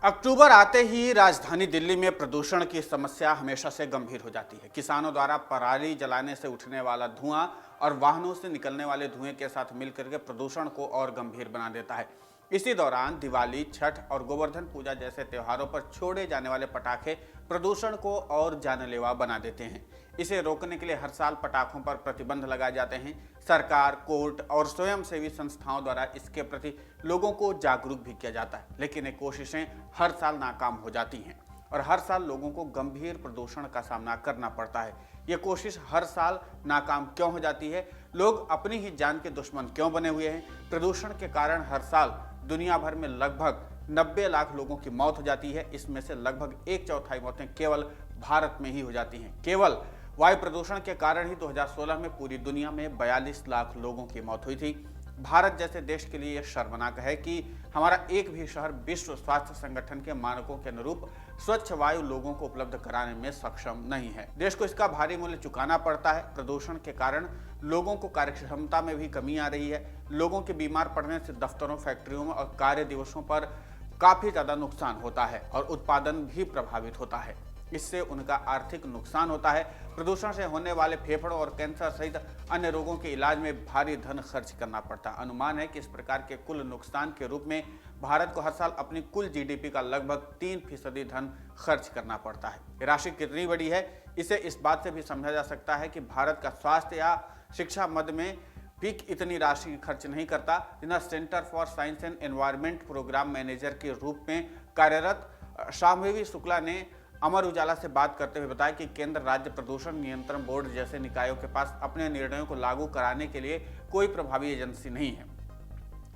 अक्टूबर आते ही राजधानी दिल्ली में प्रदूषण की समस्या हमेशा से गंभीर हो जाती है। किसानों द्वारा पराली जलाने से उठने वाला धुआं और वाहनों से निकलने वाले धुएं के साथ मिलकर के प्रदूषण को और गंभीर बना देता है। इसी दौरान दिवाली, छठ और गोवर्धन पूजा जैसे त्योहारों पर छोड़े जाने वाले पटाखे प्रदूषण को और जानलेवा बना देते हैं। इसे रोकने के लिए हर साल पटाखों पर प्रतिबंध लगाए जाते हैं। सरकार, कोर्ट और स्वयंसेवी संस्थाओं द्वारा इसके प्रति लोगों को जागरूक भी किया जाता है, लेकिन ये कोशिशें हर साल नाकाम हो जाती हैं और हर साल लोगों को गंभीर प्रदूषण का सामना करना पड़ता है। ये कोशिश हर साल नाकाम क्यों हो जाती है? लोग अपनी ही जान के दुश्मन क्यों बने हुए हैं? प्रदूषण के कारण हर साल दुनिया भर में लगभग 90 लाख लोगों की मौत हो जाती है। इसमें से लगभग 1/4 मौतें केवल भारत में ही हो जाती हैं। केवल वायु प्रदूषण के कारण ही 2016 में पूरी दुनिया में 42 लाख लोगों की मौत हुई थी। भारत जैसे देश के लिए यह शर्मनाक है कि हमारा एक भी शहर विश्व स्वास्थ्य संगठन के मानकों के अनुरूप स्वच्छ वायु लोगों को उपलब्ध कराने में सक्षम नहीं है। देश को इसका भारी मूल्य चुकाना पड़ता है। प्रदूषण के कारण लोगों को कार्यक्षमता में भी कमी आ रही है। लोगों के बीमार पड़ने से दफ्तरों, फैक्ट्रियों में और कार्य दिवसों पर काफी ज्यादा नुकसान होता है और उत्पादन भी प्रभावित होता है। इससे उनका आर्थिक नुकसान होता है। प्रदूषण से होने वाले फेफड़ों और कैंसर सहित अन्य रोगों के इलाज में भारी धन खर्च करना पड़ता है। अनुमान है कि इस प्रकार के कुल नुकसान के रूप में भारत को हर साल अपनी कुल जीडीपी का लगभग 3% धन खर्च करना पड़ता है। ये राशि कितनी बड़ी है, इसे इस बात से भी समझा जा सकता है कि भारत का स्वास्थ्य या शिक्षा मद में भी इतनी राशि खर्च नहीं करता। जिन्हें Centre for Science and Environment programme manager के रूप में कार्यरत शाम्भवी शुक्ला ने अमर उजाला से बात करते हुए बताया कि केंद्र राज्य प्रदूषण नियंत्रण बोर्ड जैसे निकायों के पास अपने निर्णयों को लागू कराने के लिए कोई प्रभावी एजेंसी नहीं है।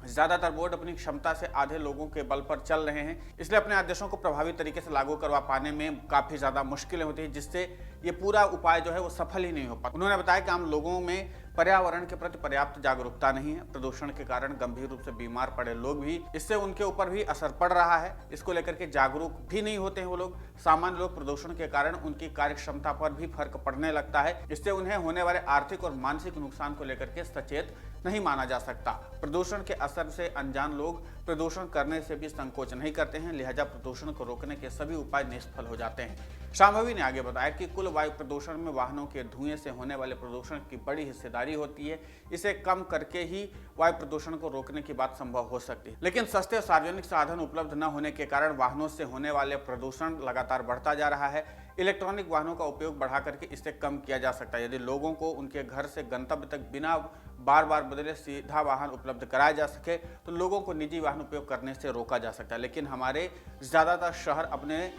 ज्यादातर बोर्ड अपनी क्षमता से आधे लोगों के बल पर चल रहे हैं, इसलिए अपने आदेशों को प्रभावी तरीके से लागू करवा पाने में काफी ज्यादा मुश्किलें होती है, जिससे ये पूरा उपाय जो है वो सफल ही नहीं हो पाता। उन्होंने बताया कि आम लोगों में पर्यावरण के प्रति पर्याप्त जागरूकता नहीं है। प्रदूषण के कारण गंभीर रूप से बीमार पड़े लोग भी, इससे उनके ऊपर भी असर पड़ रहा है। इसको लेकर के जागरूक भी नहीं होते हैं वो लोग। सामान्य लोग प्रदूषण के कारण उनकी कार्य क्षमता पर भी फर्क पड़ने लगता है। इससे उन्हें होने वाले आर्थिक और मानसिक नुकसान को लेकर के सचेत नहीं माना जा सकता। प्रदूषण के असर से अनजान लोग प्रदूषण करने से भी संकोच नहीं करते हैं, लिहाजा प्रदूषण को रोकने के सभी उपाय निष्फल हो जाते हैं। शाम्भवी ने आगे बताया कि कुल वायु प्रदूषण में वाहनों के धुएं से होने वाले प्रदूषण की बड़ी हिस्सेदारी होती है। इसे कम करके ही वायु प्रदूषण को रोकने की बात संभव हो सकती है, लेकिन सस्ते सार्वजनिक साधन उपलब्ध न होने के कारण वाहनों से होने वाले प्रदूषण लगातार बढ़ता जा रहा है। इलेक्ट्रॉनिक वाहनों का उपयोग बढ़ा करके इसे कम किया जा सकता है। यदि लोगों को उनके घर से गंतव्य तक बिना बार बार बदले सीधा वाहन उपलब्ध कराया जा सके तो लोगों को निजी वाहन उपयोग करने से रोका जा सकता है। लेकिन हमारे ज़्यादातर शहर अपने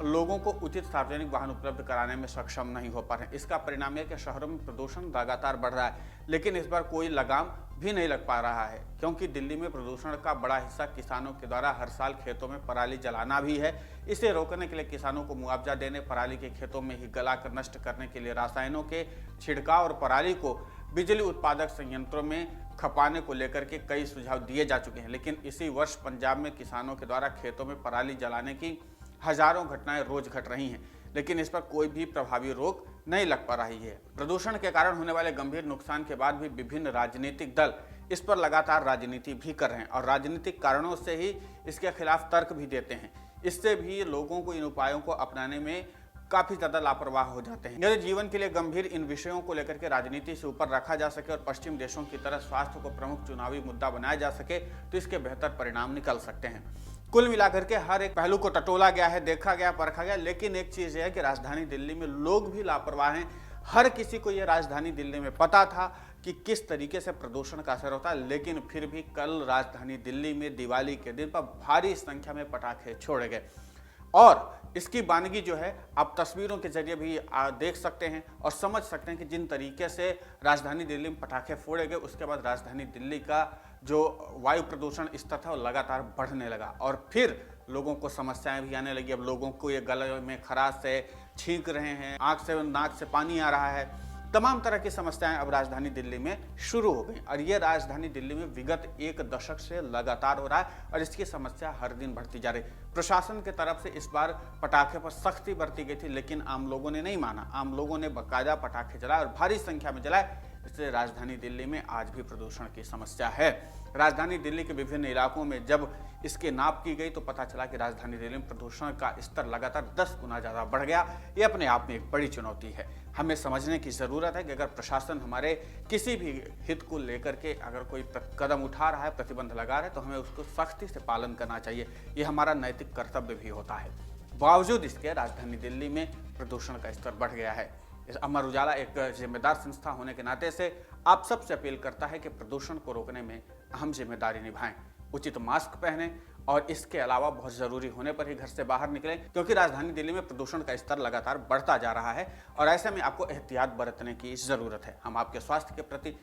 लोगों को उचित सार्वजनिक वाहन उपलब्ध कराने में सक्षम नहीं हो पा रहे हैं। इसका परिणाम है कि शहरों में प्रदूषण लगातार बढ़ रहा है, लेकिन इस बार कोई लगाम भी नहीं लग पा रहा है, क्योंकि दिल्ली में प्रदूषण का बड़ा हिस्सा किसानों के द्वारा हर साल खेतों में पराली जलाना भी है। इसे रोकने के लिए किसानों को मुआवजा देने, पराली के खेतों में ही गलाकर नष्ट करने के लिए रासायनों के छिड़काव और पराली को बिजली उत्पादक संयंत्रों में खपाने को लेकर के कई सुझाव दिए जा चुके हैं। लेकिन इसी वर्ष पंजाब में किसानों के द्वारा खेतों में पराली जलाने की हजारों घटनाएं रोज घट रही हैं, लेकिन इस पर कोई भी प्रभावी रोक नहीं लग पा रही है। प्रदूषण के कारण होने वाले गंभीर नुकसान के बाद भी विभिन्न राजनीतिक दल इस पर लगातार राजनीति भी कर रहे हैं और राजनीतिक कारणों से ही इसके खिलाफ तर्क भी देते हैं। इससे भी लोगों को इन उपायों को अपनाने में काफी ज्यादा लापरवाह हो जाते हैं। यदि जीवन के लिए गंभीर इन विषयों को लेकर के राजनीति से ऊपर रखा जा सके और पश्चिम देशों की तरह स्वास्थ्य को प्रमुख चुनावी मुद्दा बनाया जा सके तो इसके बेहतर परिणाम निकल सकते हैं। कुल मिलाकर के हर एक पहलू को टटोला गया है, देखा गया, परखा गया, लेकिन एक चीज है कि राजधानी दिल्ली में लोग भी लापरवाह हैं। हर किसी को यह राजधानी दिल्ली में पता था कि किस तरीके से प्रदूषण का असर होता है, लेकिन फिर भी कल राजधानी दिल्ली में दिवाली के दिन पर भारी संख्या में पटाखे छोड़े गए और इसकी वानगी जो है आप तस्वीरों के जरिए भी देख सकते हैं और समझ सकते हैं कि जिन तरीके से राजधानी दिल्ली में पटाखे फोड़े गए, उसके बाद राजधानी दिल्ली का जो वायु प्रदूषण स्तर था वो लगातार बढ़ने लगा और फिर लोगों को समस्याएं भी आने लगी। अब लोगों को ये गले में खराश से छींक रहे हैं, आंख से नाक से पानी आ रहा है, तमाम तरह की समस्याएं अब राजधानी दिल्ली में शुरू हो गई और ये राजधानी दिल्ली में विगत एक दशक से लगातार हो रहा है और इसकी समस्या हर दिन बढ़ती जा रही। प्रशासन की तरफ से इस बार पटाखे पर सख्ती बरती गई थी, लेकिन आम लोगों ने नहीं माना। आम लोगों ने बाकायदा पटाखे जलाए और भारी संख्या में जलाए। इसलिए राजधानी दिल्ली में आज भी प्रदूषण की समस्या है। राजधानी दिल्ली के विभिन्न इलाकों में जब इसके नाप की गई तो पता चला कि राजधानी दिल्ली में प्रदूषण का स्तर लगातार 10 गुना ज़्यादा बढ़ गया। ये अपने आप में एक बड़ी चुनौती है। हमें समझने की ज़रूरत है कि अगर प्रशासन हमारे किसी भी हित को लेकर के अगर कोई कदम उठा रहा है, प्रतिबंध लगा रहा है, तो हमें उसको सख्ती से पालन करना चाहिए। ये हमारा नैतिक कर्तव्य भी होता है। बावजूद इसके राजधानी दिल्ली में प्रदूषण का स्तर बढ़ गया है। अमर उजाला एक जिम्मेदार संस्था होने के नाते से आप सबसे अपील करता है कि प्रदूषण को रोकने में अहम जिम्मेदारी निभाएं, उचित मास्क पहनें और इसके अलावा बहुत ज़रूरी होने पर ही घर से बाहर निकलें, क्योंकि राजधानी दिल्ली में प्रदूषण का स्तर लगातार बढ़ता जा रहा है और ऐसे में आपको एहतियात बरतने की ज़रूरत है। हम आपके स्वास्थ्य के प्रति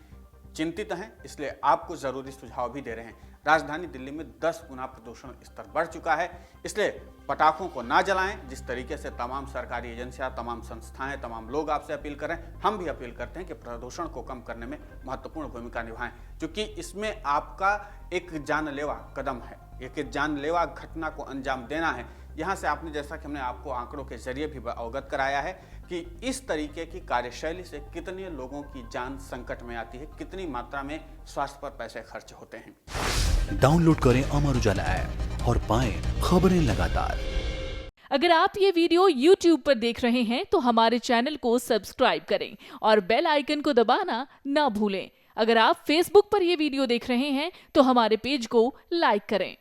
चिंतित हैं, इसलिए आपको ज़रूरी सुझाव भी दे रहे हैं। राजधानी दिल्ली में 10 गुना प्रदूषण स्तर बढ़ चुका है, इसलिए पटाखों को ना जलाएं। जिस तरीके से तमाम सरकारी एजेंसियां, तमाम संस्थाएं, तमाम लोग आपसे अपील करें, हम भी अपील करते हैं कि प्रदूषण को कम करने में महत्वपूर्ण भूमिका निभाएं, क्योंकि इसमें आपका एक जानलेवा कदम है, एक जानलेवा घटना को अंजाम देना है। यहाँ से आपने, जैसा कि हमने आपको आंकड़ों के जरिए भी अवगत कराया है कि इस तरीके की कार्यशैली से कितने लोगों की जान संकट में आती है, कितनी मात्रा में स्वास्थ्य पर पैसे खर्च होते हैं। डाउनलोड करें अमर उजाला ऐप और पाएं खबरें लगातार। अगर आप ये वीडियो YouTube पर देख रहे हैं तो हमारे चैनल को सब्सक्राइब करें और बेल आइकन को दबाना ना भूलें। अगर आप Facebook पर ये वीडियो देख रहे हैं तो हमारे पेज को लाइक करें।